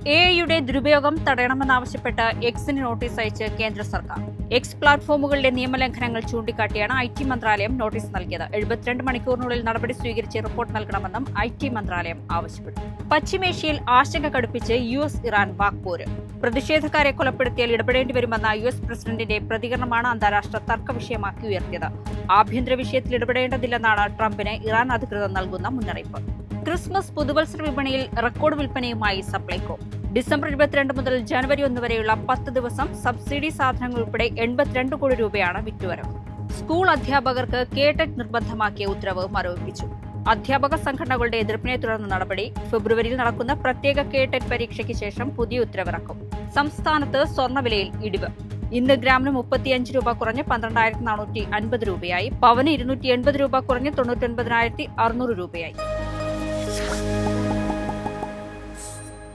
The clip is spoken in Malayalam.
എഐയുടെ ദുരുപയോഗം തടയണമെന്നാവശ്യപ്പെട്ട് എക്സിന് നോട്ടീസ് അയച്ച് കേന്ദ്ര സർക്കാർ. എക്സ് പ്ലാറ്റ്ഫോമുകളുടെ നിയമലംഘനങ്ങൾ ചൂണ്ടിക്കാട്ടിയാണ് ഐടി മന്ത്രാലയം നോട്ടീസ് നൽകിയത്. 72 മണിക്കൂറിനുള്ളിൽ നടപടി സ്വീകരിച്ച് റിപ്പോർട്ട് നൽകണമെന്നും ഐടി മന്ത്രാലയം ആവശ്യപ്പെട്ടു. പശ്ചിമേഷ്യയിൽ ആശങ്ക കടുപ്പിച്ച് യുഎസ് ഇറാൻ വാക്പോര്. പ്രതിഷേധക്കാരെ കൊലപ്പെടുത്തിയാൽ ഇടപെടേണ്ടി വരുമെന്ന യുഎസ് പ്രസിഡന്റിന്റെ പ്രതികരണമാണ് അന്താരാഷ്ട്ര തർക്ക വിഷയമാക്കി ഉയർത്തിയത്. ആഭ്യന്തര വിഷയത്തിൽ ഇടപെടേണ്ടതില്ലെന്നാണ് ട്രംപിന് ഇറാൻ അധികൃതർ നൽകുന്ന മുന്നറിയിപ്പ്. ക്രിസ്മസ് പുതുവത്സര വിപണിയിൽ റെക്കോർഡ് വിൽപ്പനയുമായി സപ്ലൈകോ. ഡിസംബർ 22 മുതൽ ജനുവരി 1 വരെയുള്ള 10 ദിവസം സബ്സിഡി സാധനങ്ങൾ ഉൾപ്പെടെ 82 കോടി രൂപയാണ് വിറ്റുവരവ്. സ്കൂൾ അധ്യാപകർക്ക് കേടെറ്റ് നിർബന്ധമാക്കിയ ഉത്തരവ് മരവിപ്പിച്ചു. അധ്യാപക സംഘടനകളുടെ എതിർപ്പിനെ തുടർന്ന് നടപടി. ഫെബ്രുവരിയിൽ നടക്കുന്ന പ്രത്യേക കേടെറ്റ് പരീക്ഷയ്ക്ക് ശേഷം പുതിയ ഉത്തരവിറക്കും. സംസ്ഥാനത്ത് സ്വർണ്ണവിലയിൽ ഇടിവ്. ഇന്ന് ഗ്രാമിന് 35 രൂപ കുറഞ്ഞ് 12,450 രൂപയായി. പവന് 280 രൂപ കുറഞ്ഞ് 99,600 രൂപയായി.